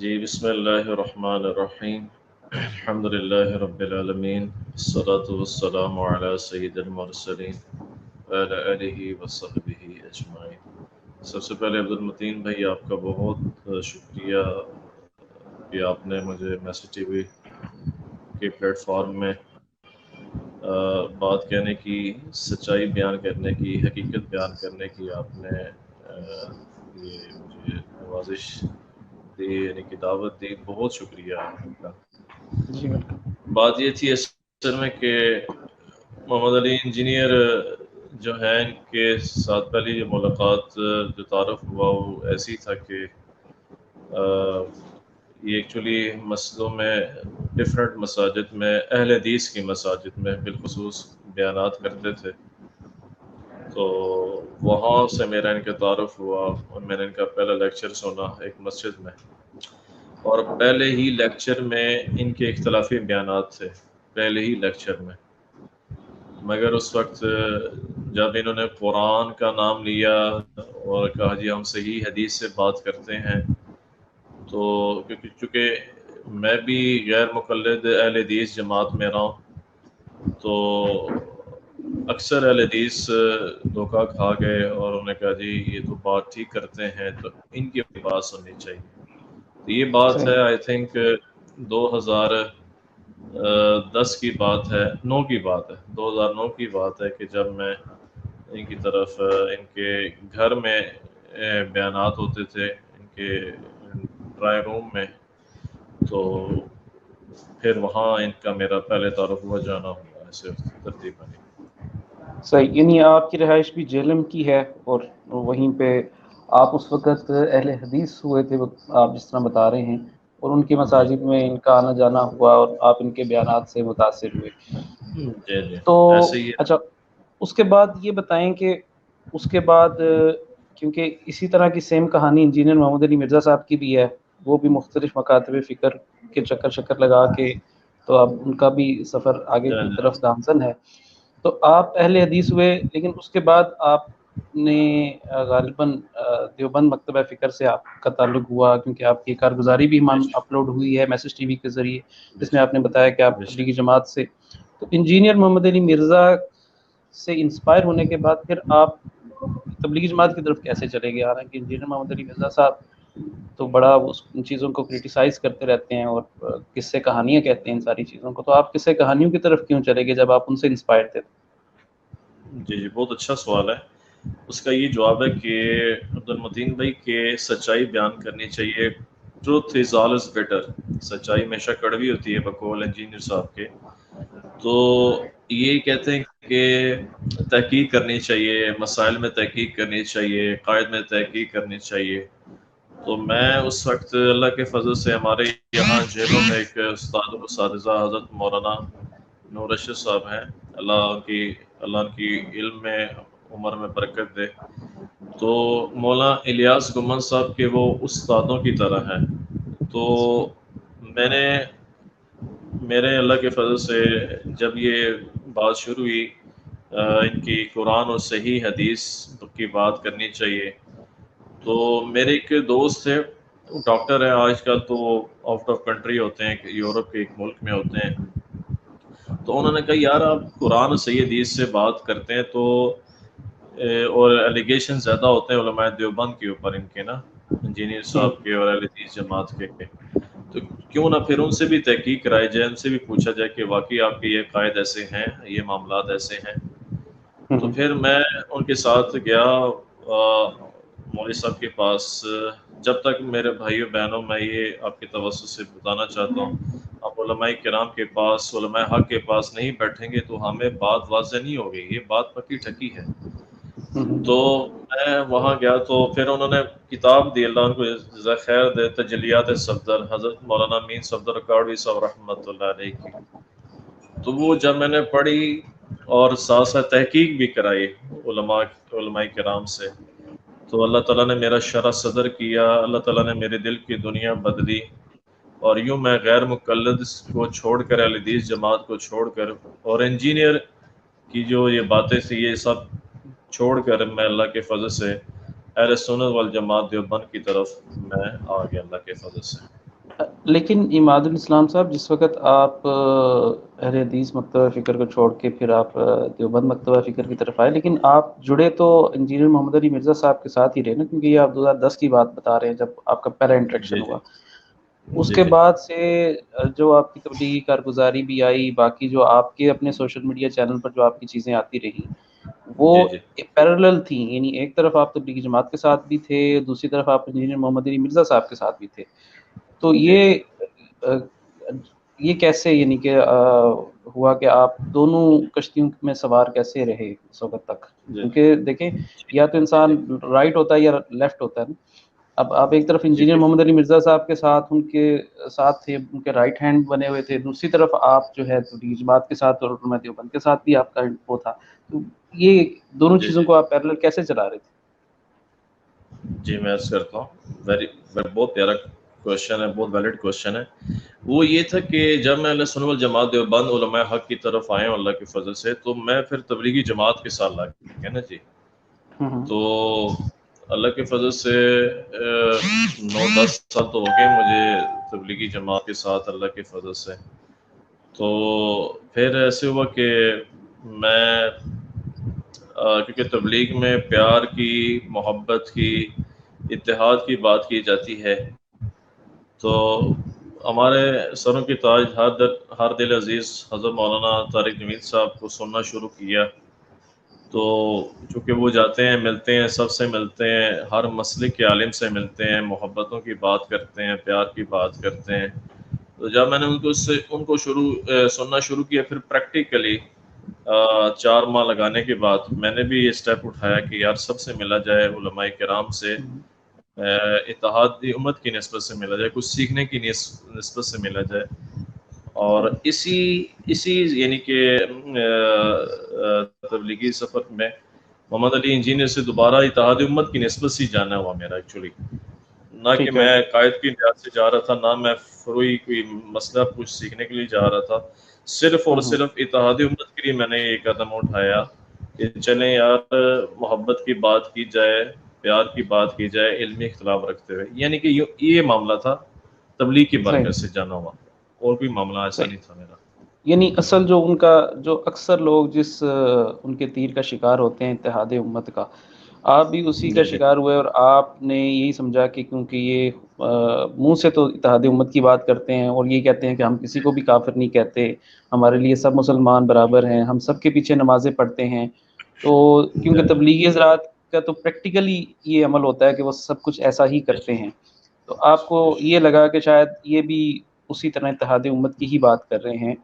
جی بسم اللہ الرحمن الرحیم الحمد للہ رب العالمین الصلاۃ والسلام علی سید المرسلین وعلی آلہ وصحبہ اجمعین۔ سب سے پہلے عبد المتین بھائی آپ کا بہت شکریہ کہ آپ نے مجھے میسج ٹی وی کے پلیٹ فارم میں بات کہنے کی، سچائی بیان کرنے کی، حقیقت بیان کرنے کی آپ نے یہ مجھے نوازش دی، یعنی کہ دعوت دی، بہت شکریہ آپ کا۔ جی ویلکم۔ بات یہ تھی اصل میں کہ محمد علی انجینئر جو ہیں ان کے ساتھ پہلی یہ ملاقات جو تعارف ہوا وہ ایسی تھا کہ یہ ایکچولی مسجدوں میں ڈفرینٹ مساجد میں اہل حدیث کی مساجد میں بالخصوص بیانات کرتے تھے، تو وہاں سے میرا ان کا تعارف ہوا اور میں نے ان کا پہلا لیکچر سنا ایک مسجد میں، اور پہلے ہی لیکچر میں ان کے اختلافی بیانات تھے، پہلے ہی لیکچر میں، مگر اس وقت جب انہوں نے قرآن کا نام لیا اور کہا جی ہم صحیح حدیث سے بات کرتے ہیں، تو چونکہ میں بھی غیر مقلد اہل حدیث جماعت میں رہا ہوں، تو اکثر اہل حدیث دھوکہ کھا گئے اور انہوں نے کہا جی یہ تو بات ٹھیک کرتے ہیں تو ان کی بات سننی چاہیے۔ تو یہ بات ہے آئی تھنک 2010 کی بات ہے، 9 کی بات ہے، 2009 کی بات ہے کہ جب میں ان کی طرف ان کے گھر میں بیانات ہوتے تھے ان کے ڈرائنگ روم میں، تو پھر وہاں ان کا میرا پہلے تعارف ہوا، جانا ہوا ایسے ترتیب بنی۔ صحیح، یعنی آپ کی رہائش بھی جہلم کی ہے اور وہیں پہ آپ اس وقت اہل حدیث ہوئے تھے، آپ جس طرح بتا رہے ہیں، اور ان کی جی مساجد میں ان کا آنا جانا ہوا اور آپ ان کے بیانات سے متاثر ہوئے۔ جی جی تو ایسے ہی ہے۔ اچھا، اس کے بعد یہ بتائیں کہ اس کے بعد کیونکہ اسی طرح کی سیم کہانی انجینئر محمد علی مرزا صاحب کی بھی ہے، وہ بھی مختلف مکاتب فکر کے چکر لگا کے، تو اب ان کا بھی سفر آگے کی طرف گامزن ہے۔ تو آپ اہل حدیث ہوئے، لیکن اس کے بعد آپ نے غالباً دیوبند مکتبہ فکر سے آپ کا تعلق ہوا، کیونکہ آپ کی کارگزاری بھی اپلوڈ ہوئی ہے میسج ٹی وی کے ذریعے، جس میں آپ نے بتایا کہ آپ تبلیغی جماعت سے۔ تو انجینئر محمد علی مرزا سے انسپائر ہونے کے بعد پھر آپ تبلیغی جماعت کی طرف کیسے چلے گئے؟ حالانکہ انجینئر محمد علی مرزا صاحب تو بڑا ان چیزوں کو کرٹیسائز کرتے رہتے ہیں اور قصے کہانیاں کہتے ہیں ان ساری چیزوں کو، تو آپ قصے کہانیوں کی طرف کیوں چلے گئے جب آپ ان سے انسپائر تھے؟ جی جی بہت اچھا سوال ہے۔ اس کا یہ جواب ہے کہ عبد المتین بھائی کہ سچائی بیان کرنی چاہیے، ٹروتھ از آلویز بیٹر، سچائی ہمیشہ کڑوی ہوتی ہے بقول انجینئر صاحب کے۔ تو یہ کہتے ہیں کہ تحقیق کرنی چاہیے، مسائل میں تحقیق کرنی چاہیے، قائد میں تحقیق کرنی چاہیے۔ تو میں اس وقت اللہ کے فضل سے ہمارے یہاں جیلوں میں ایک استاد و اساتذہ حضرت مولانا نور ارشد صاحب ہیں، اللہ ان کی علم میں عمر میں برکت دے، تو مولانا الیاس گمن صاحب کے وہ استادوں کی طرح ہیں۔ تو میں نے میرے اللہ کے فضل سے جب یہ بات شروع ہوئی ان کی قرآن اور صحیح حدیث کی بات کرنی چاہیے، تو میرے ایک دوست تھے، ڈاکٹر ہیں آج کل، تو آؤٹ آف کنٹری ہوتے ہیں، یورپ کے ایک ملک میں ہوتے ہیں، تو انہوں نے کہا یار آپ قرآن اور صحیح حدیث سے بات کرتے ہیں تو اور ایلیگیشن زیادہ ہوتے ہیں علماء دیوبند کے اوپر ان کے نا، انجینئر صاحب کے اور اہل حدیث جماعت کے، تو کیوں نہ پھر ان سے بھی تحقیق کرائی جائے، ان سے بھی پوچھا جائے کہ واقعی آپ کے یہ قائد ایسے ہیں، یہ معاملات ایسے ہیں۔ تو پھر میں ان کے ساتھ گیا مولوی صاحب کے پاس۔ جب تک میرے بھائیوں بہنوں میں یہ آپ کے توسط سے بتانا چاہتا ہوں، آپ علماء کرام کے پاس، علماء حق کے پاس نہیں بیٹھیں گے تو ہمیں بات واضح نہیں ہوگی، یہ بات پکی ٹھکی ہے۔ تو میں وہاں گیا تو پھر انہوں نے کتاب دی، اللہ ان کو جزائے خیر دے، تجلیات صفدر، حضرت مولانا امین صفدر کاڑوی صاحب رحمۃ اللہ علیہ کی۔ تو وہ جب میں نے پڑھی اور ساتھ ساتھ تحقیق بھی کرائی علماء کرام سے، تو اللہ تعالیٰ نے میرا شرح صدر کیا، اللہ تعالیٰ نے میرے دل کی دنیا بدلی، اور یوں میں غیر مقلد کو چھوڑ کر، اہل حدیث جماعت کو چھوڑ کر، اور انجینئر کی جو یہ باتیں تھی یہ سب چھوڑ کر میں اللہ کے فضل سے اہل سنت والجماعت دیوبند کی طرف میں آ گیا اللہ کے فضل سے۔ لیکن اماد الاسلام صاحب، جس وقت آپ اہل حدیث مکتبہ فکر کو چھوڑ کے پھر آپ دیوبند مکتبہ فکر کی طرف آئے، لیکن آپ جڑے تو انجینئر محمد علی مرزا صاحب کے ساتھ ہی رہے نا، کیونکہ یہ آپ 2010 کی بات بتا رہے ہیں جب آپ کا پہلا انٹریکشن جی جی ہوا. اس جی کے جی بعد سے جو آپ کی تبلیغی کارگزاری بھی آئی، باقی جو آپ کے اپنے سوشل میڈیا چینل پر جو آپ کی چیزیں آتی رہی وہ جی جی پیرالل تھیں، یعنی ایک طرف آپ تبلیغی جماعت کے ساتھ بھی تھے، دوسری طرف آپ انجینئر محمد علی مرزا صاحب کے ساتھ بھی تھے. تو جی جی یہ کیسے، یعنی کہ ہوا کہ آپ دونوں کشتیوں میں سوار کیسے رہے اس وقت تک؟ جی کیونکہ دیکھیں، یا تو جی انسان جی رائٹ ہوتا ہے یا لیفٹ ہوتا ہے نا. اب آپ ایک طرف جی انجینئر جی محمد علی مرزا صاحب کے ساتھ ان کے ساتھ تھے، ان کے رائٹ ہینڈ بنے ہوئے تھے، دوسری طرف آپ جو ہے تبلیغی جماعت کے ساتھ اور علماء دیوبند کے ساتھ بھی آپ کا وہ تھا. تو یہ دونوں جی چیزوں جی کو آپ پیرالل کیسے چلا رہے تھے؟ جی میں عرض کرتا ہوں، بہت پیارا کوشچن ہے، بہت ویلڈ کوشچن ہے. وہ یہ تھا کہ جب میں سنت والجماعت دیوبند علماء حق کی طرف آئے ہوں اللہ کے فضل سے، تو میں پھر تبلیغی جماعت کے ساتھ لگ گیا نا جی. تو اللہ کے فضل سے 9-10 سال تو ہو گئے مجھے تبلیغی جماعت کے ساتھ اللہ کے فضل سے. تو پھر ایسے ہوا کہ میں کیونکہ تبلیغ میں پیار کی، محبت کی، اتحاد کی بات کی جاتی ہے، تو ہمارے سروں کی تاج ہر دل عزیز حضرت مولانا طارق جمیل صاحب کو سننا شروع کیا. تو چونکہ وہ جاتے ہیں، ملتے ہیں، سب سے ملتے ہیں، ہر مسئلے کے عالم سے ملتے ہیں، محبتوں کی بات کرتے ہیں، پیار کی بات کرتے ہیں. تو جب میں نے ان کو سننا شروع کیا، پھر پریکٹیکلی 4 ماہ لگانے کے بعد میں نے بھی یہ اسٹیپ اٹھایا کہ یار سب سے ملا جائے، علماء کرام سے، اتحادی امت کی نسبت سے ملا جائے، کچھ سیکھنے کی نسبت سے ملا جائے. اور اسی یعنی کہ تبلیغی سفر میں محمد علی انجینئر سے دوبارہ اتحاد امت کی نسبت سے جانا ہوا میرا ایکچولی. نہ کہ ٹھیک ہے. میں قائد کی نیت سے جا رہا تھا، نہ میں کوئی مسئلہ کچھ سیکھنے کے لیے جا رہا تھا. صرف اور صرف اتحاد امت کے لیے میں نے یہ قدم اٹھایا کہ چلیں یار محبت کی بات کی جائے، پیار کی بات کی جائے، علمی اختلاف رکھتے ہوئے. یعنی کہ یہ معاملہ تھا، تبلیغ کی صحیح برکت سے جانا ہوا، اور کوئی معاملہ ایسا صحیح. نہیں تھا میرا. یعنی اصل جو ان کا، جو اکثر لوگ جس ان کے تیر کا شکار ہوتے ہیں اتحاد امت کا، آپ بھی اسی کا جی جی شکار ہوئے، اور آپ نے یہی سمجھا کہ کیونکہ یہ منہ سے تو اتحاد امت کی بات کرتے ہیں اور یہ کہتے ہیں کہ ہم کسی کو بھی کافر نہیں کہتے، ہمارے لیے سب مسلمان برابر ہیں، ہم سب کے پیچھے نمازیں پڑھتے ہیں. تو کیونکہ تبلیغی حضرات کا تو پریکٹیکلی یہ عمل ہوتا ہے کہ وہ سب کچھ ایسا ہی کرتے ہیں، تو آپ کو یہ لگا کہ شاید یہ بھی اسی طرح اتحاد امت کی ہی بات کر رہے ہیں،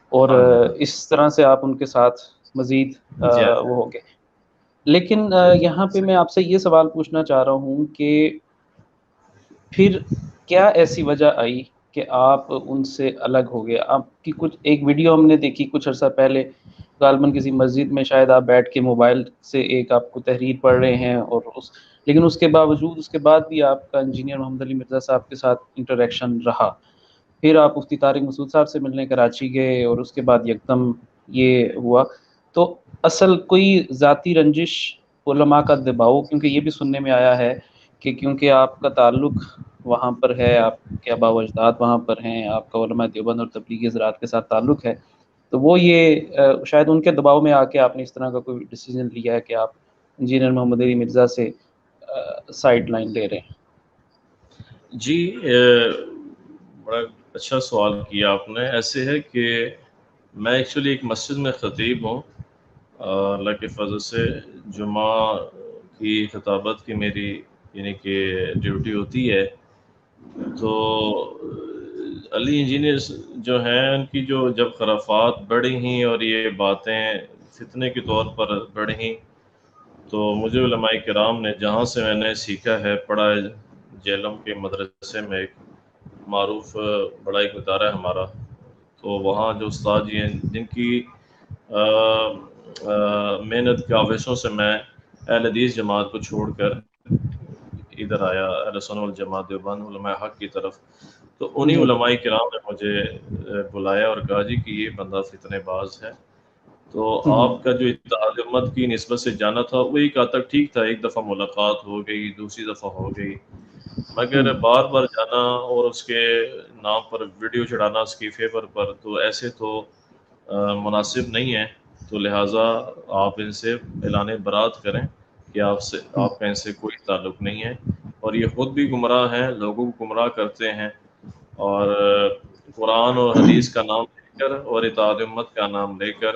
اور ہاں جی ہاں اس طرح سے آپ ان کے ساتھ مزید جی ہاں وہ ہو گئے. لیکن جی جی یہاں پہ میں آپ سے یہ سوال پوچھنا چاہ رہا ہوں کہ پھر کیا ایسی وجہ آئی کہ آپ ان سے الگ ہو گئے؟ آپ کی کچھ ایک ویڈیو ہم نے دیکھی کچھ عرصہ پہلے، غالباً کسی مسجد میں شاید آپ بیٹھ کے موبائل سے ایک آپ کو تحریر پڑھ رہے ہیں، اور لیکن اس کے باوجود، اس کے بعد بھی آپ کا انجینئر محمد علی مرزا صاحب کے ساتھ انٹریکشن رہا. پھر آپ مفتی طارق مسعود صاحب سے ملنے کراچی گئے، اور اس کے بعد یکدم یہ ہوا. تو اصل کوئی ذاتی رنجش، علماء کا دباؤ، کیونکہ یہ بھی سننے میں آیا ہے کہ کیونکہ آپ کا تعلق وہاں پر ہے، آپ کے آباء و اجداد وہاں پر ہیں، آپ کا علماء دیوبند اور تبلیغی حضرات کے ساتھ تعلق ہے، تو وہ یہ شاید ان کے دباؤ میں آ کے آپ نے اس طرح کا کوئی ڈیسیجن لیا ہے کہ آپ انجینئر محمد علی مرزا سے سائڈ لائن لے رہے ہیں. جی بڑا اچھا سوال کیا آپ نے. ایسے ہے کہ میں ایکچولی ایک مسجد میں خطیب ہوں، اللہ کے فضل سے جمعہ کی خطابت کی میری یعنی کہ ڈیوٹی ہوتی ہے. تو علی انجینئر جو ہیں ان کی جو جب خرافات بڑھی ہیں اور یہ باتیں فتنے کے طور پر بڑھی، تو مجھے علماء کرام نے، جہاں سے میں نے سیکھا ہے، پڑھا ہے، جیلم کے مدرسے میں ایک معروف بڑا ایک ادارہ ہے ہمارا، تو وہاں جو استاد جی ہیں جن کی محنت کے آویزوں سے میں اہل حدیث جماعت کو چھوڑ کر ادھر آیا اہل سنت والجماعت دیوبند علماء حق کی طرف، تو انہی جی علماء کرام نے مجھے بلایا اور کہا جی کہ یہ بندہ فتنے باز ہے. تو آپ کا جو اتحاد امت کی نسبت سے جانا تھا وہ ایک حد تک ٹھیک تھا، ایک دفعہ ملاقات ہو گئی، دوسری دفعہ ہو گئی، مگر بار بار جانا اور اس کے نام پر ویڈیو چڑھانا اس کی فیور پر، تو ایسے تو مناسب نہیں ہے. تو لہٰذا آپ ان سے اعلان برات کریں کہ آپ کا ان سے کوئی تعلق نہیں ہے، اور یہ خود بھی گمراہ ہیں، لوگوں کو گمراہ کرتے ہیں، اور قرآن اور حدیث کا نام لے کر اور اطاعت امت کا نام لے کر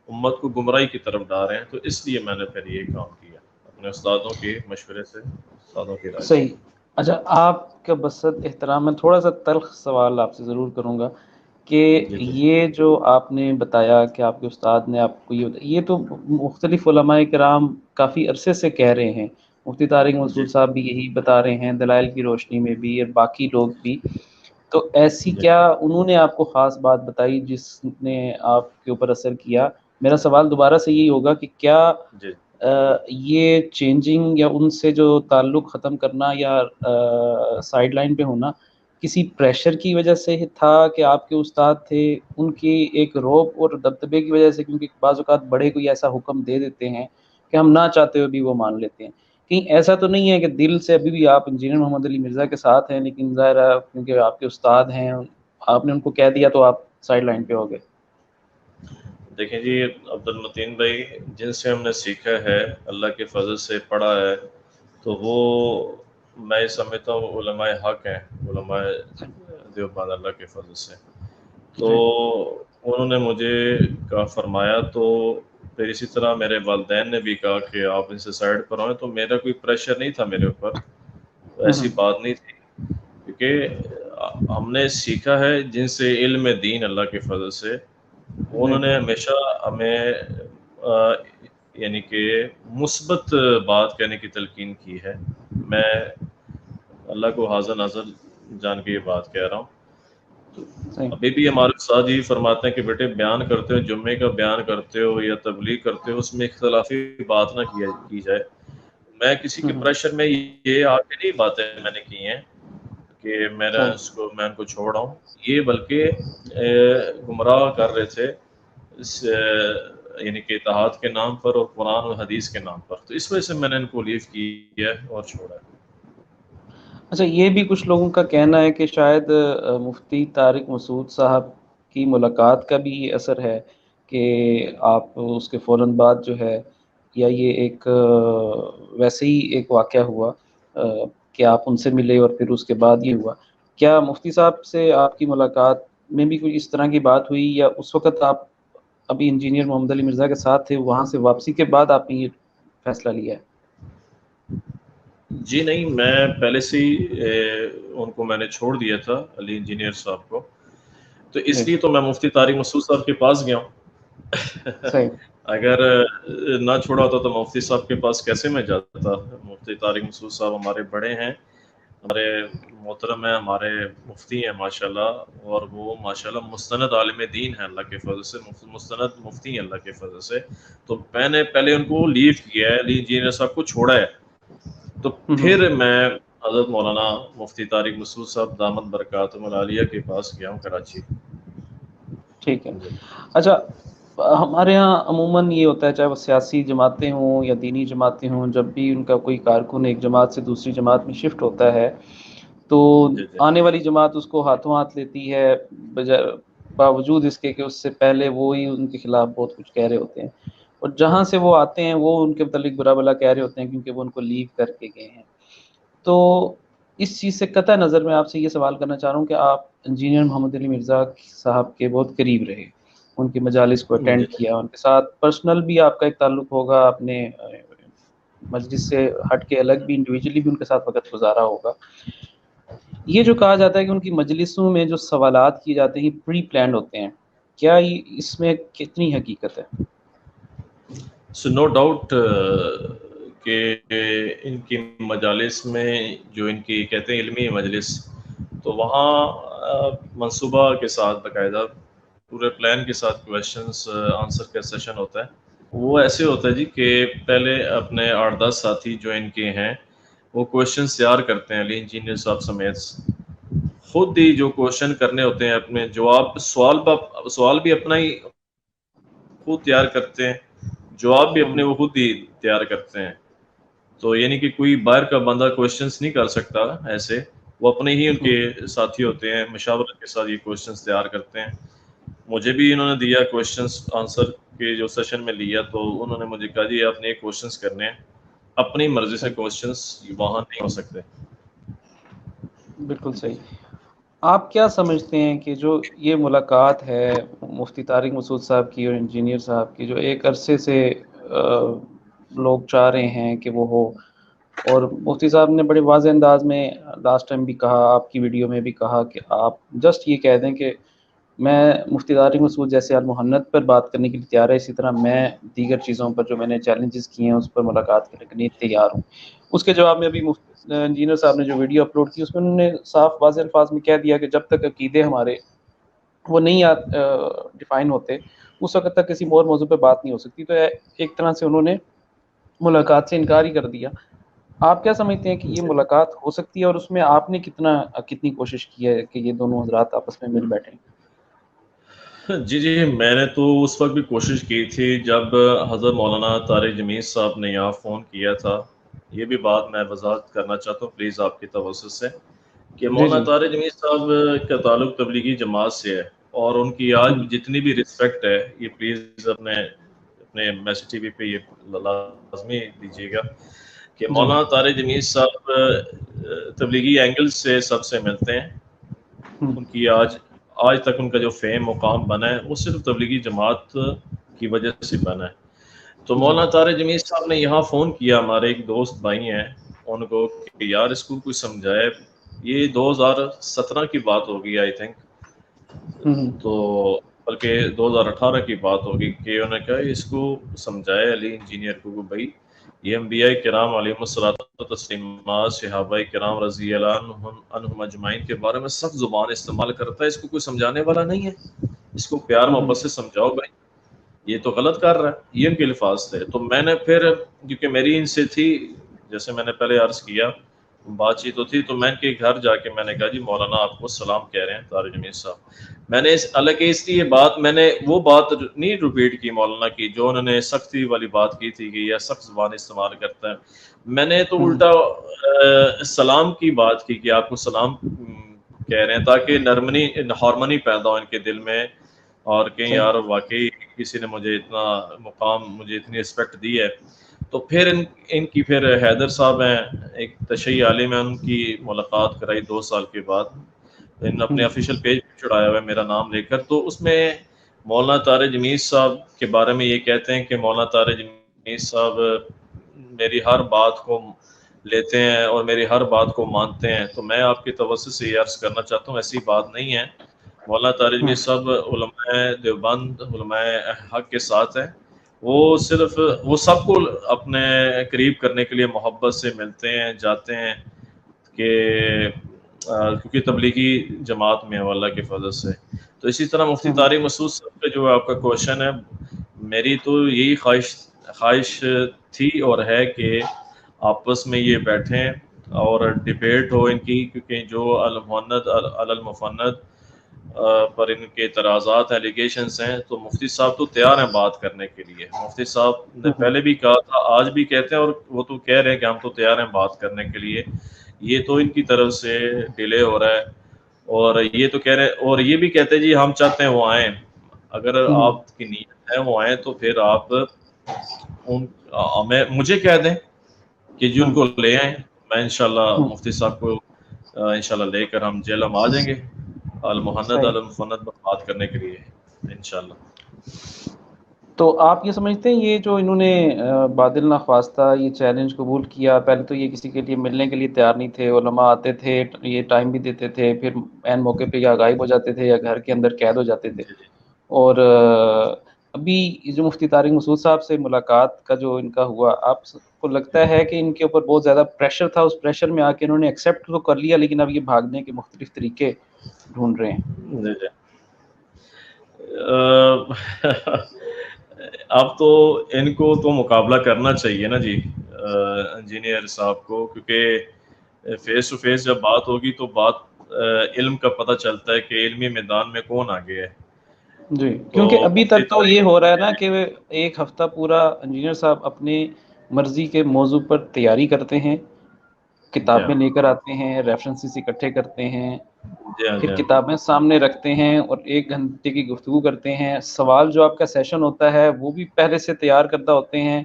امت کو گمراہی کی طرف ڈال رہے ہیں. تو اس لیے میں نے پھر یہ کام کیا اپنے استادوں کے مشورے سے، استادوں کی رائے سے. صحیح. اچھا، آپ کا بسط احترام، میں تھوڑا سا تلخ سوال آپ سے ضرور کروں گا کہ جی جی یہ جو آپ نے بتایا کہ آپ کے استاد نے آپ کو یہ تو مختلف علماء کرام کافی عرصے سے کہہ رہے ہیں. مفتی طارق جی مسعود صاحب بھی یہی بتا رہے ہیں، دلائل کی روشنی میں بھی، اور باقی لوگ بھی. تو ایسی جی کیا انہوں نے آپ کو خاص بات بتائی جس نے آپ کے اوپر اثر کیا؟ میرا سوال دوبارہ سے یہی ہوگا کہ کیا جی یہ چینجنگ یا ان سے جو تعلق ختم کرنا یا سائیڈ لائن پہ ہونا کسی پریشر کی وجہ سے تھا کہ آپ کے استاد تھے، ان کی ایک روب اور دبدبے کی وجہ سے؟ کیونکہ بعض اوقات بڑے کوئی ایسا حکم دے دیتے ہیں کہ ہم نہ چاہتے ہوئے بھی وہ مان لیتے ہیں. کہیں ایسا تو نہیں ہے کہ دل سے ابھی بھی آپ انجینئر محمد علی مرزا کے ساتھ ہیں، لیکن ظاہر ہے کیونکہ آپ کے استاد ہیں، آپ نے ان کو کہہ دیا تو آپ سائیڈ لائن پہ ہو گئے؟ دیکھیں جی عبد المتین بھائی، جن سے ہم نے سیکھا ہے، اللہ کے فضل سے پڑھا ہے، تو وہ میں سمجھتا ہوں علماء حق ہیں، علماء دیوبند اللہ کے فضل سے. تو جی انہوں نے مجھے کہا، فرمایا، تو پھر اسی طرح میرے والدین نے بھی کہا کہ آپ ان سے سائڈ پر ہوئیں. تو میرا کوئی پریشر نہیں تھا میرے اوپر، ایسی بات نہیں تھی، کیونکہ ہم نے سیکھا ہے جن سے علم دین اللہ کے فضل سے. انہوں نے ہمیشہ ہمیں یعنی کہ مثبت بات کہنے کی تلقین کی ہے. میں اللہ کو حاضر ناظر جان کے یہ بات کہہ رہا ہوں. صحیح. ابھی بھی ہمارے استاد یہی فرماتے ہیں کہ بیٹے بیان کرتے ہو، جمعے کا بیان کرتے ہو یا تبلیغ کرتے ہو، اس میں اختلافی بات نہ کی جائے. میں کسی کے پریشر میں یہ آگے نہیں باتیں میں نے کی ہیں کہ میں ان کو چھوڑ رہا ہوں. یہ بلکہ گمراہ کر رہے تھے یعنی کہ اتحاد کے نام پر اور قرآن اور حدیث کے نام پر. تو اس وجہ سے میں نے ان کو لیو کیا ہے اور چھوڑا ہے. اچھا، یہ بھی کچھ لوگوں کا کہنا ہے کہ شاید مفتی طارق مسعود صاحب کی ملاقات کا بھی یہ اثر ہے کہ آپ اس کے فوراً بعد جو ہے، یا یہ ایک ویسے ہی ایک واقعہ ہوا کہ آپ ان سے ملے اور پھر اس کے بعد یہ ہوا؟ کیا مفتی صاحب سے آپ کی ملاقات میں بھی کوئی اس طرح کی بات ہوئی، یا اس وقت آپ ابھی انجینئر محمد علی مرزا کے ساتھ تھے، وہاں سے واپسی کے بعد آپ نے یہ فیصلہ لیا ہے؟ جی نہیں، میں پہلے سے ہی ان کو میں نے چھوڑ دیا تھا، علی انجینئر صاحب کو. تو اس لیے تو میں مفتی طارق مسعود صاحب کے پاس گیا ہوں. صحیح. اگر نہ چھوڑا ہوتا تو مفتی صاحب کے پاس کیسے میں جاتا؟ مفتی طارق مسعود صاحب ہمارے بڑے ہیں، ہمارے محترم ہیں، ہمارے مفتی ہیں ماشاءاللہ، اور وہ ماشاءاللہ مستند عالم دین ہیں اللہ کے فضل سے، مستند مفتی ہیں اللہ کے فضل سے. تو میں نے پہلے ان کو لیو کیا ہے، علی انجینئر صاحب کو چھوڑا ہے. تو پھر میں حضرت مولانا مفتی طارق مسعود صاحب دامت برکاتہم العالیہ کے پاس گیا ہوں کراچی. ٹھیک ہے. اچھا، ہمارے ہاں عموماً یہ ہوتا ہے، چاہے وہ سیاسی جماعتیں ہوں یا دینی جماعتیں ہوں، جب بھی ان کا کوئی کارکن ایک جماعت سے دوسری جماعت میں شفٹ ہوتا ہے تو جی جی آنے والی جماعت اس کو ہاتھوں ہاتھ لیتی ہے، باوجود اس کے کہ اس سے پہلے وہی ان کے خلاف بہت کچھ کہہ رہے ہوتے ہیں، اور جہاں سے وہ آتے ہیں وہ ان کے متعلق برا بھلا کہہ رہے ہوتے ہیں کیونکہ وہ ان کو لیو کر کے گئے ہیں. تو اس چیز سے قطع نظر میں آپ سے یہ سوال کرنا چاہ رہا ہوں کہ آپ انجینئر محمد علی مرزا صاحب کے بہت قریب رہے، ان کی مجالس کو جی اٹینڈ کیا، ان کے ساتھ پرسنل بھی آپ کا ایک تعلق ہوگا، اپنے مجلس سے ہٹ کے الگ بھی انڈیویجولی بھی ان کے ساتھ وقت گزارا ہوگا. یہ جو کہا جاتا ہے کہ ان کی مجلسوں میں جو سوالات کیے جاتے ہیں پری پلانڈ ہوتے ہیں، کیا اس میں کتنی حقیقت ہے؟ سو نو ڈاؤٹ کہ ان کی مجالس میں جو ان کی کہتے ہیں علمی مجلس، تو وہاں منصوبہ کے ساتھ باقاعدہ پورے پلان کے ساتھ کویشچنس آنسر کا سیشن ہوتا ہے. وہ ایسے ہوتا ہے جی کہ پہلے اپنے 8-10 ساتھی جو ان کے ہیں وہ کویشچنس تیار کرتے ہیں، علی انجینئر صاحب سمیت خود ہی جو کویشچن کرنے ہوتے ہیں، اپنے جواب سوال بھی اپنا ہی خود تیار کرتے ہیں، جواب بھی اپنے وہ خود ہی تیار کرتے ہیں. تو یعنی کہ کوئی باہر کا بندہ کوشچنس نہیں کر سکتا ایسے، وہ اپنے ہی ان کے ساتھی ہوتے ہیں، مشاورت کے ساتھ یہ کوشچنس تیار کرتے ہیں. مجھے بھی انہوں نے دیا کوشچنس آنسر کے جو سیشن میں لیا، تو انہوں نے مجھے کہا جی آپ نے یہ کوشچنس کرنے ہیں، اپنی مرضی سے کوشچنس وہاں نہیں ہو سکتے. بالکل صحیح. آپ کیا سمجھتے ہیں کہ جو یہ ملاقات ہے مفتی طارق مسعود صاحب کی اور انجینئر صاحب کی، جو ایک عرصے سے لوگ چاہ رہے ہیں کہ وہ ہو، اور مفتی صاحب نے بڑے واضح انداز میں لاسٹ ٹائم بھی کہا، آپ کی ویڈیو میں بھی کہا کہ آپ جسٹ یہ کہہ دیں کہ میں مفتی طارق مسعود جیسے المحنت پر بات کرنے کے لیے تیار ہے، اسی طرح میں دیگر چیزوں پر جو میں نے چیلنجز کیے ہیں اس پر ملاقات کرنے کے لیے تیار ہوں. اس کے جواب میں ابھی انجینئر صاحب نے جو ویڈیو اپلوڈ کی، اس میں انہوں نے صاف واضح الفاظ میں کہہ دیا کہ جب تک عقیدے ہمارے وہ نہیں ڈیفائن ہوتے، اس وقت تک کسی اور موضوع پہ بات نہیں ہو سکتی. تو ایک طرح سے انہوں نے ملاقات سے انکار ہی کر دیا. آپ کیا سمجھتے ہیں کہ یہ ملاقات ہو سکتی ہے، اور اس میں آپ نے کتنی کوشش کی ہے کہ یہ دونوں حضرات آپس میں مل بیٹھیں؟ جی میں نے تو اس وقت بھی کوشش کی تھی جب حضرت مولانا طارق جمیل صاحب نے یہاں فون کیا تھا. یہ بھی بات میں وضاحت کرنا چاہتا ہوں پلیز آپ کی توسط سے، کہ جی مولانا جی طارق جمیل صاحب کا تعلق تبلیغی جماعت سے ہے، اور ان کی آج جتنی بھی رسپیکٹ ہے، یہ پلیز اپنے میسج ٹی وی پہ یہ لازمی دیجیے گا کہ جی مولانا طارق جمیل صاحب تبلیغی اینگل سے سب سے ملتے ہیں. ان کی آج تک ان کا جو فیم مقام بنا ہے وہ صرف تبلیغی جماعت کی وجہ سے بنا ہے. تو جی مولانا طارق جمیل صاحب نے یہاں فون کیا، ہمارے ایک دوست بھائی ہیں ان کو، کہ یار اس کو کچھ سمجھائے. یہ 2017 کی بات ہوگی آئی تھنک، تو بلکہ 2018 کی بات ہوگی، کہ انہوں نے کہا اس کو سمجھائے علی انجینئر کو بھائی یہ انبیاء کرام علیہم الصلوۃ والتسلیمات، صحابہ کرام رضی اللہ عنہم اجمعین کے بارے میں سخت زبان استعمال کرتا ہے، اس کو کوئی سمجھانے والا نہیں ہے، اس کو پیار محبت سے سمجھاؤ بھائی، یہ تو غلط کر رہا ہے. یہ ان کے الفاظ تھے. تو میں نے پھر کیونکہ میری ان سے تھی، جیسے میں نے پہلے عرض کیا بات چیت تو تھی، تو میں ان کے گھر جا کے میں نے کہا جی مولانا آپ کو سلام کہہ رہے ہیں طارق جمیل صاحب. میں نے حالانکہ اس لیے بات میں نے وہ بات نہیں ریپیٹ کی مولانا کی جو انہوں نے سختی والی بات کی تھی کہ یہ سخت زبان استعمال کرتا ہے. میں نے تو الٹا سلام کی بات کی کہ آپ کو سلام کہہ رہے ہیں، تاکہ ہارمنی پیدا ہو ان کے دل میں، اور کہ صحیح. یار واقعی کسی نے مجھے اتنا مقام، مجھے اتنی رسپیکٹ دی ہے. تو پھر ان کی پھر حیدر صاحب ہیں ایک تشیع عالم ہے، ان کی ملاقات کرائی 2 سال کے بعد، ان اپنے آفیشیل پیج پہ چڑھایا ہوا ہے میرا نام لے کر. تو اس میں مولانا طارق جمیل صاحب کے بارے میں یہ کہتے ہیں کہ مولانا طارق جمیل صاحب میری ہر بات کو لیتے ہیں اور میری ہر بات کو مانتے ہیں. تو میں آپ کی توسط سے یہ عرض کرنا چاہتا ہوں ایسی بات نہیں ہے. مولانا طارق جمیل صاحب علماء دیوبند، علماء حق کے ساتھ ہیں. وہ صرف وہ سب کو اپنے قریب کرنے کے لیے محبت سے ملتے ہیں، جاتے ہیں، کہ کیونکہ تبلیغی جماعت میں ہے اللہ کے فضل سے. تو اسی طرح مفتی طارق مسعود صاحب کا جو آپ کا کوشچن ہے، میری تو یہی خواہش تھی اور ہے کہ آپس میں یہ بیٹھیں اور ڈیبیٹ ہو ان کی، کیونکہ جو المحنت المفند پر ان کے اعتراضات ایلیگیشنز ہیں، تو مفتی صاحب تو تیار ہیں بات کرنے کے لیے. مفتی صاحب نے پہلے بھی کہا تھا، آج بھی کہتے ہیں، اور وہ تو کہہ رہے ہیں کہ ہم تو تیار ہیں بات کرنے کے لیے. یہ تو ان کی طرف سے ڈیلے ہو رہا ہے، اور یہ تو کہہ رہے ہیں، اور یہ بھی کہتے ہیں جی ہم چاہتے ہیں وہ آئیں. اگر آپ کی نیت ہے وہ آئیں تو پھر آپ مجھے کہہ دیں کہ جن کو لے آئیں. میں انشاءاللہ مفتی صاحب کو انشاءاللہ لے کر ہم جیلم آ جائیں گے المحند صحیح. المفند پر بات کرنے کے لیے انشاءاللہ. تو آپ یہ سمجھتے ہیں یہ جو انہوں نے بادل نخواستہ یہ چیلنج قبول کیا، پہلے تو یہ کسی کے لیے ملنے کے لیے تیار نہیں تھے، علماء آتے تھے، یہ ٹائم بھی دیتے تھے، پھر عین موقع پہ یا غائب ہو جاتے تھے یا گھر کے اندر قید ہو جاتے تھے. اور ابھی جو مفتی طارق مسعود صاحب سے ملاقات کا جو ان کا ہوا، آپ کو لگتا ہے کہ ان کے اوپر بہت زیادہ پریشر تھا، اس پریشر میں آ کے انہوں نے ایکسیپٹ تو کر لیا، لیکن اب یہ بھاگنے کے مختلف طریقے ڈھونڈ رہے ہیں؟ جی جی. اب تو ان کو تو مقابلہ کرنا چاہیے نا جی انجینئر صاحب کو، کیونکہ فیس ٹو فیس جب بات ہوگی تو بات علم کا پتہ چلتا ہے کہ علمی میدان میں کون آگے ہے. جی، تو کیونکہ ابھی مفتی تک تو یہ طارق ہو رہا ہے نا کہ ایک ہفتہ پورا انجینئر صاحب اپنے مرضی کے موضوع پر تیاری کرتے ہیں، جی ہاں کتابیں لے کر آتے ہیں، ریفرنسز اکٹھے کرتے ہیں، جی ہاں پھر جی ہاں کتابیں سامنے رکھتے ہیں اور 1 گھنٹے کی گفتگو کرتے ہیں. سوال جو آپ کا سیشن ہوتا ہے وہ بھی پہلے سے تیار کردہ ہوتے ہیں.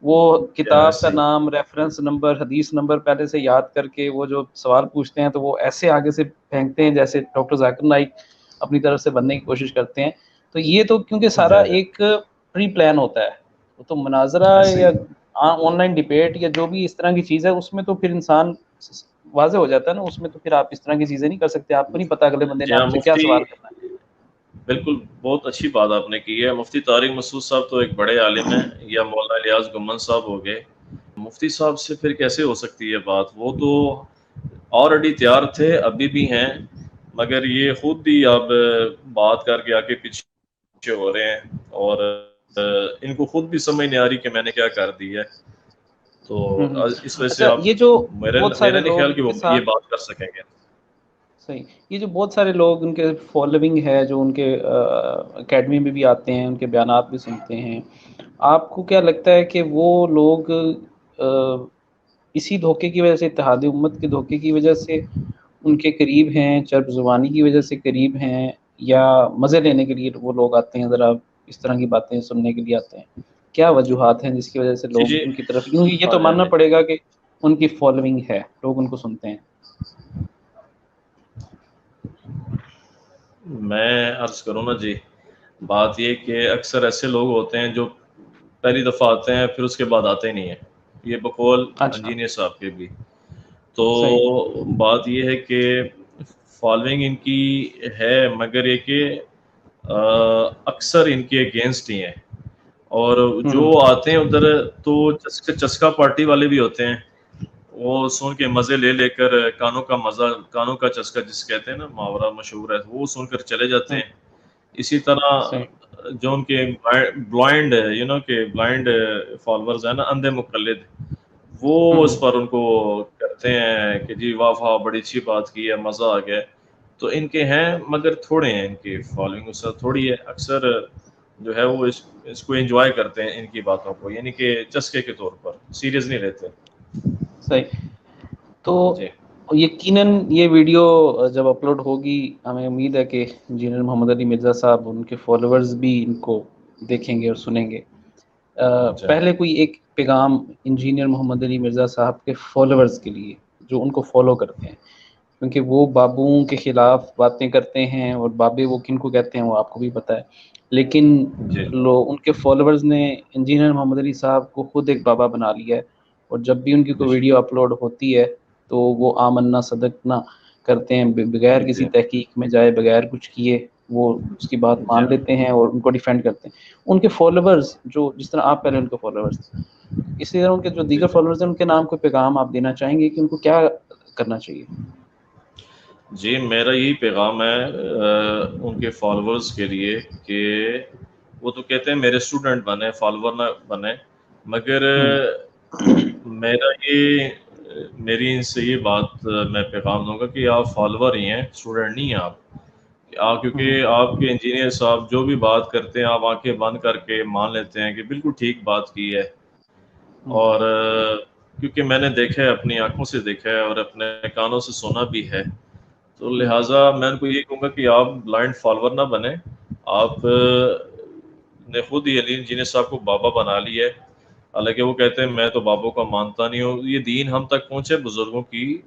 وہ جی ہاں کتاب کا ایسے ہی نام، ریفرنس نمبر، حدیث نمبر پہلے سے یاد کر کے وہ جو سوال پوچھتے ہیں تو وہ ایسے آگے سے پھینکتے ہیں جیسے ڈاکٹر ذاکر نائک اپنی طرف سے بننے کی کوشش کرتے ہیں. تو یہ تو کیونکہ جی سارا ہاں جی ہاں ایک پری پلان ہوتا ہے. وہ تو مناظرہ ایسے یا ہی آن لائن ڈبیٹ یا جو بھی اس طرح کی چیز ہے اس میں تو پھر انسان واضح ہو جاتا ہے نا. اس میں تو پھر آپ اس طرح کی چیزیں نہیں کر سکتے. آپ کو نہیں پتا اگلے بندے نے جی ہاں آپ سے کیا مفتی سوال کرنا ہے. بالکل بہت اچھی بات آپ نے کی ہے. مفتی طارق مسعود صاحب تو ایک بڑے عالم ہیں، یا مولانا الیاس گمن صاحب ہو گئے. مفتی صاحب سے پھر کیسے ہو سکتی ہے بات؟ وہ تو آلریڈی تیار تھے، ابھی بھی ہیں، مگر یہ خود بھی اب بات کر کے آگے پیچھے ہو رہے ہیں، اور ان کو خود بھی سمجھ نہیں آ رہی کہ میں نے کیا کر دی ہے. تو ہوں. اس وجہ سے اچھا، آپ یہ جو بہت میرا سارے نہیں لوگ خیال کہ ان وہ کے یہ ساتھ بات کر سکیں گے. صحیح، یہ جو بہت سارے لوگ ان کے فالوئنگ ہے جو ان کے اکیڈمی میں بھی آتے ہیں، ان کے بیانات بھی سنتے ہیں، آپ کو کیا لگتا ہے کہ وہ لوگ اسی دھوکے کی وجہ سے، اتحاد امت کے دھوکے کی وجہ سے ان کے قریب ہیں، چرب زبانی کی وجہ سے قریب ہیں، یا مزے لینے کے لیے وہ لوگ آتے ہیں، ذرا اس طرح کی باتیں سننے کے لیے آتے ہیں؟ کیا وجوہات ہیں جس کی وجہ سے جی لوگ جی ان کی طرف، کیونکہ یہ ہاں تو جی ہاں ماننا جی پڑے گا کہ ان کی فالوئنگ ہے، لوگ ان کو سنتے ہیں. میں عرض کروں نا جی، بات یہ کہ اکثر ایسے لوگ ہوتے ہیں جو پہلی دفعہ آتے ہیں پھر اس کے بعد آتے نہیں ہیں. یہ بقول اچھا. انجینئر صاحب کے بھی. تو صحیح. بات یہ ہے کہ فالوئنگ ان کی ہے، مگر یہ کہ اکثر ان کے اگینسٹ ہی ہیں. اور جو ہوں. آتے ہیں ادھر تو چسکا پارٹی والے بھی ہوتے ہیں. وہ سن کے مزے لے لے کر کانوں کا مزہ، کانوں کا چسکا جس کہتے ہیں نا، محاورہ مشہور ہے، وہ سن کر چلے جاتے ہوں. ہیں. اسی طرح صحیح. جو ان کے بلائنڈ کہ بلائنڈ فالوورز ہیں نا، اندھے مقلد، وہ ہوں. اس پر ان کو کرتے ہیں کہ جی واہ واہ بڑی اچھی بات کی ہے، مزہ آ گیا. تو ان کے ہیں مگر تھوڑے ہیں، ان کی فالوئنگ اس سے تھوڑی ہے. اکثر جو ہے وہ اس کو انجوائے کرتے ہیں ان کی باتوں کو، یعنی کہ چسکے کے طور پر سیریس نہیں لیتے. صحیح. تو جی یقیناً یہ ویڈیو جب اپلوڈ ہوگی، ہمیں امید ہے کہ انجینئر محمد علی مرزا صاحب، ان کے فالوورز بھی ان کو دیکھیں گے اور سنیں گے. جی پہلے کوئی ایک پیغام انجینئر محمد علی مرزا صاحب کے فالوورز کے لیے جو ان کو فالو کرتے ہیں، کیونکہ وہ بابوں کے خلاف باتیں کرتے ہیں، اور بابے وہ کن کو کہتے ہیں وہ آپ کو بھی پتہ ہے. لیکن جی ان کے فالوورز نے انجینئر محمد علی صاحب کو خود ایک بابا بنا لیا ہے. اور جب بھی ان کی بے کوئی شک ویڈیو اپلوڈ ہوتی ہے تو وہ آمنا صدقنا کرتے ہیں، بغیر کسی جی تحقیق میں جائے، بغیر کچھ کیے وہ اس کی بات جی مان لیتے ہیں اور ان کو ڈیفینڈ کرتے ہیں. ان کے فالوورز جو، جس طرح آپ پہلے ان کے فالوورز تھے، اسی طرح ان کے جو جی دیگر جی فالوورز ہیں، ان کے نام کو پیغام آپ دینا چاہیں گے کہ ان کو کیا کرنا چاہیے؟ جی میرا یہی پیغام ہے ان کے فالوورز کے لیے کہ وہ تو کہتے ہیں میرے اسٹوڈنٹ بنے، فالوور نہ بنے، مگر ہوں. میری ان سے یہ بات میں پیغام دوں گا کہ آپ فالوور ہی ہیں، اسٹوڈنٹ نہیں ہیں آپ. ہوں. کیونکہ آپ کے انجینئر صاحب جو بھی بات کرتے ہیں آپ آنکھیں بند کر کے مان لیتے ہیں کہ بالکل ٹھیک بات کی ہے. ہوں. اور کیونکہ میں نے دیکھا ہے، اپنی آنکھوں سے دیکھا ہے اور اپنے کانوں سے سنا بھی ہے، تو ہوں. لہٰذا میں ان کو یہ کہوں گا کہ آپ بلائنڈ فالوور نہ بنیں. آپ نے خود ہی علی انجینئر صاحب کو بابا بنا لی ہے، حالانکہ وہ کہتے ہیں میں تو بابوں کا مانتا نہیں ہوں. یہ دین ہم تک پہنچے بزرگوں کی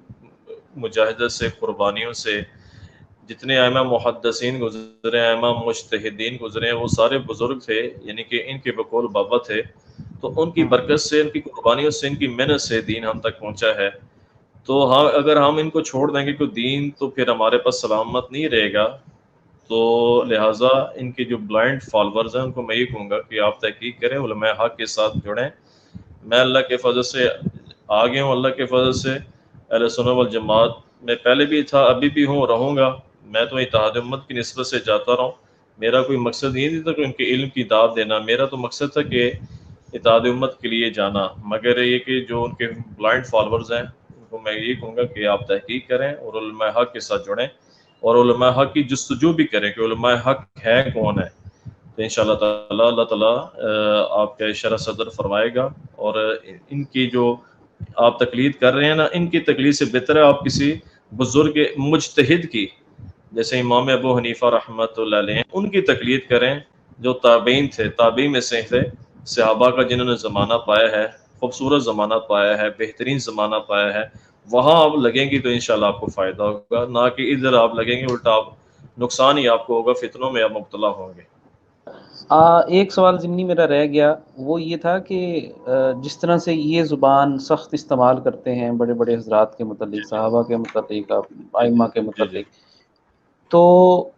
مجاہدت سے، قربانیوں سے. جتنے ائمہ محدثین گزرے، ائمہ مجتہدین گزرے، وہ سارے بزرگ تھے، یعنی کہ ان کے بقول بابا تھے. تو ان کی ہوں. برکت سے، ان کی قربانیوں سے، ان کی محنت سے دین ہم تک پہنچا ہے. تو ہاں، اگر ہم ان کو چھوڑ دیں گے تو دین تو پھر ہمارے پاس سلامت نہیں رہے گا. تو لہٰذا ان کے جو بلائنڈ فالوورز ہیں ان کو میں یہ کہوں گا کہ آپ تحقیق کریں، علماء حق کے ساتھ جڑیں. میں اللہ کے فضل سے آگے ہوں، اللہ کے فضل سے اہل سنت والجماعت میں پہلے بھی تھا، ابھی بھی ہوں، رہوں گا. میں تو اتحاد امت کی نسبت سے جاتا رہا ہوں. میرا کوئی مقصد یہ نہیں تھا کہ ان کے علم کی دعوت دینا، میرا تو مقصد تھا کہ اتحاد امت کے لیے جانا. مگر یہ کہ جو ان کے بلائنڈ فالوورز ہیں ان کو میں یہ کہوں گا کہ آپ تحقیق کریں اور علماء حق کے ساتھ جڑیں، اور علماء حق کی جستجو بھی کریں کہ علماء حق ہے کون ہے. تو انشاءاللہ تعالی اللہ تعالیٰ آپ کا شرح صدر فرمائے گا، اور ان کی جو آپ تقلید کر رہے ہیں نا، ان کی تقلید سے بہتر ہے آپ کسی بزرگ مجتہد کی، جیسے امام ابو حنیفہ رحمۃ اللہ علیہ، ان کی تقلید کریں جو تابعین تھے، تابعین میں سے تھے، صحابہ کا جنہوں نے زمانہ پایا ہے، خوبصورت زمانہ پایا ہے، بہترین زمانہ پایا ہے، وہاں آپ لگیں گی تو انشاءاللہ آپ کو فائدہ ہوگا، نہ کہ ادھر آپ لگیں گے الٹا آپ نقصان ہی آپ کو ہوگا، فتنوں میں آپ مبتلا ہوں گے۔ ایک سوال ضمنی میرا رہ گیا، وہ یہ تھا کہ جس طرح سے یہ زبان سخت استعمال کرتے ہیں بڑے بڑے حضرات کے جی متعلق، جی صحابہ کے متعلق، ائمہ کے جی جی۔ متعلق، تو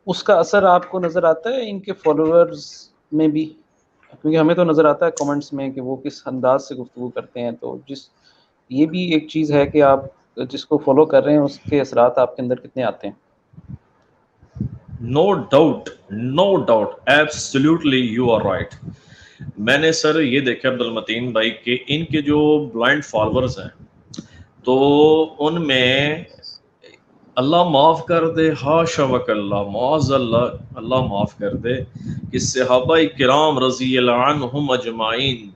اس کا اثر آپ کو نظر آتا ہے ان کے فالوورز میں بھی؟ کیونکہ ہمیں تو نظر آتا ہے کمنٹس میں کہ وہ کس انداز سے گفتگو کرتے ہیں، تو یہ بھی ایک چیز ہے کہ آپ جس کو فالو کر رہے ہیں اس کے اثرات آپ کے اندر کتنے آتے ہیں؟ No doubt, no doubt, absolutely you are right. میں نے سر یہ دیکھا عبد المتین بھائی کہ ان کے جو بلائنڈ فالوورز ہیں تو ان میں اللہ معاف کر دے، ہاشا وکلا، معاذ اللہ، اللہ معاف کر دے کہ صحابہ کرام رضی اللہ عنہم اجمعین،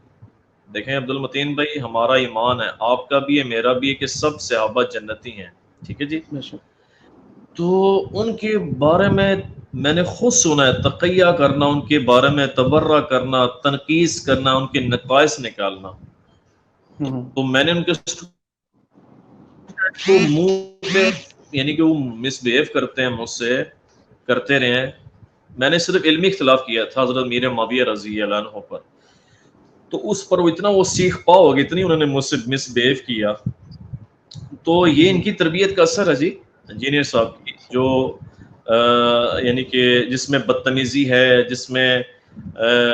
دیکھیں عبد المتین بھائی ہمارا ایمان ہے، آپ کا بھی ہے، میرا بھی ہے کہ سب صحابہ جنتی ہیں، ٹھیک ہے جی؟ بے شک۔ تو ان کے بارے میں نے خود سنا ہے تقیہ کرنا، ان کے بارے میں تبرہ کرنا، تنقیص کرنا، ان کے نقائص نکالنا، تو میں نے ان کے کو منہ پہ، یعنی کہ وہ مس بیہیو کرتے ہیں مجھ سے، کرتے رہے ہیں، میں نے صرف علمی اختلاف کیا تھا حضرت میر معاویہ رضی اللہ عنہ پر، تو اس پر وہ اتنا وہ سیکھ پا ہو گئی، اتنی انہوں نے مجھ سے مس بیہیو کیا، تو یہ ان کی تربیت کا اثر ہے جی، انجینئر صاحب کی، جو یعنی کہ جس میں بدتمیزی ہے، جس میں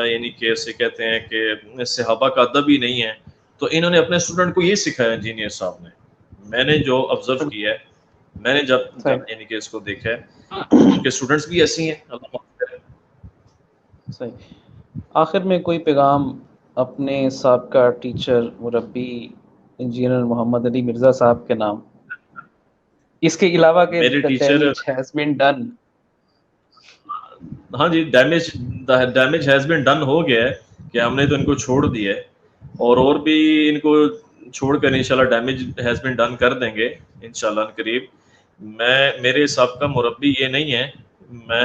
یعنی کہ اسے کہتے ہیں کہ صحابہ کا ادب ہی نہیں ہے، تو انہوں نے اپنے اسٹوڈنٹ کو یہ سکھایا انجینئر صاحب نے، میں نے جو آبزرو کیا ہے، میں نے جب یعنی کہ اس کو دیکھا ہے، ان کے اسٹوڈنٹس بھی ایسی ہیں، اللہ معاف کرے۔ صحیح۔ آخر میں کوئی پیغام اپنے سابقہ ٹیچر مربی انجینئر محمد علی مرزا صاحب کے نام، اس کے علاوہ کہ میرے the teacher, damage has been done؟ ہاں جی، ڈیمیج ہیز بین ڈن ہو گیا ہے کہ ہم نے تو ان کو چھوڑ دیا ہے، اور بھی ان کو چھوڑ کر انشاءاللہ ڈیمیج ہیز بین ڈن کر دیں گے انشاءاللہ قریب۔ میرے سابقہ مربی یہ نہیں ہے، میں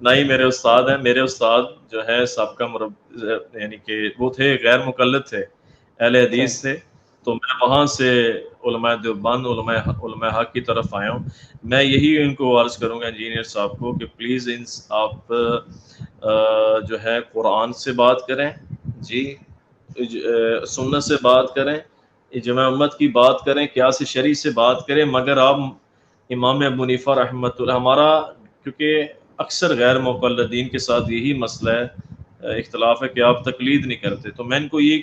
نہ ہی میرے استاد ہیں، میرے استاد جو ہے سابقہ مربی یعنی کہ وہ تھے غیر مقلد تھے، اہل حدیث تھے، تو میں وہاں سے علماء دیوبند، علماء حق کی طرف آیا ہوں۔ میں یہی ان کو عرض کروں گا انجینئر صاحب کو کہ پلیز آپ جو ہے قرآن سے بات کریں جی، سنت سے بات کریں، اجماع امت کی بات کریں، قیاس شرعی سے بات کریں، مگر آپ امام ابو حنیفہ رحمۃ اللہ، ہمارا کیونکہ اکثر غیر مقلدین کے ساتھ یہی مسئلہ ہے، اختلاف ہے کہ آپ تقلید نہیں کرتے، تو میں ان کو یہی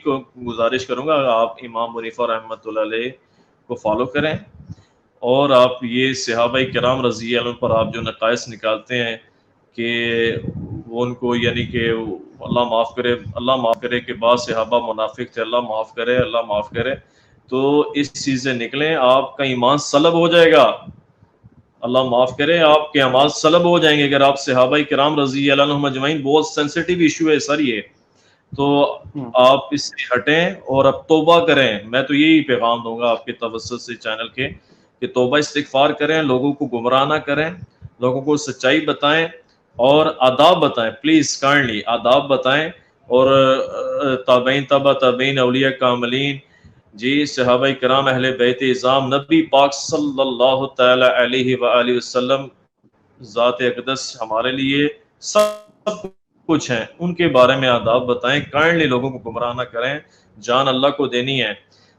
گزارش کروں گا آپ امام ابو حنیفہ رحمۃ اللہ علیہ کو فالو کریں، اور آپ یہ صحابہ کرام رضی اللہ عنہ پر آپ جو نقائص نکالتے ہیں کہ وہ ان کو یعنی کہ اللہ معاف کرے کہ بعض صحابہ منافق تھے، اللہ معاف کرے، اللہ معاف کرے، تو اس چیز سے نکلیں، آپ کا ایمان سلب ہو جائے گا، اللہ معاف کرے، آپ کے اعمال سلب ہو جائیں گے اگر آپ صحابہ کرام رضی اللہ عنہم اجمعین، بہت سینسٹیو ایشو ہے سر یہ، تو آپ اس سے ہٹیں اور اب توبہ کریں۔ میں تو یہی پیغام دوں گا آپ کے توسط سے چینل کے کہ توبہ استغفار کریں، لوگوں کو گمراہ نہ کریں، لوگوں کو سچائی بتائیں اور آداب بتائیں، پلیز کائنڈلی آداب بتائیں، اور تابعین، تبع تابعین، اولیاء کاملین جی، صحابہ کرام، اہل بیت اعظام، نبی پاک صلی اللہ تعالی علیہ وآلہ وسلم، ذات اقدس ہمارے لیے سب کچھ ہیں، ان کے بارے میں آداب بتائیں، کائنڈلی لوگوں کو گمراہ نہ کریں، جان اللہ کو دینی ہے،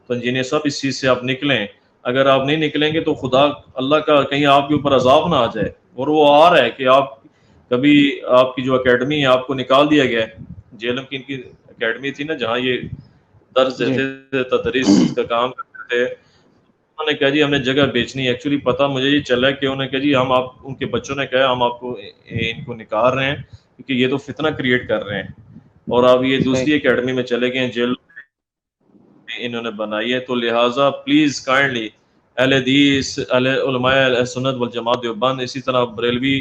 تو انجینئر صاحب اس چیز سے آپ نکلیں، اگر آپ نہیں نکلیں گے تو خدا اللہ کا کہیں آپ کے اوپر عذاب نہ آ جائے، اور وہ آ رہا ہے کہ آپ کبھی آپ کی جو اکیڈمی ہے آپ کو نکال دیا گیا ہے، جیلم کی ان کی اکیڈمی تھی نا جہاں یہ درس دیتے تھے، تدریس کا کام کرتے تھے، انہوں نے کہا جی ہم نے جگہ بیچنی ہے، ایکچولی پتہ مجھے یہ چلا کہ انہوں نے کہا جی ہم آپ، ان کے بچوں نے کہا ہم آپ کو ان کو نکال رہے ہیں کیونکہ یہ تو فتنہ کریٹ کر رہے ہیں، اور اب یہ دوسری اکیڈمی میں چلے گئے ہیں، جیل انہوں نے بنائی ہے، تو لہٰذا پلیز کائنڈلی اہل حدیث، اہل علماء اہل سنت والجماعت دیوبند، اسی طرح بریلوی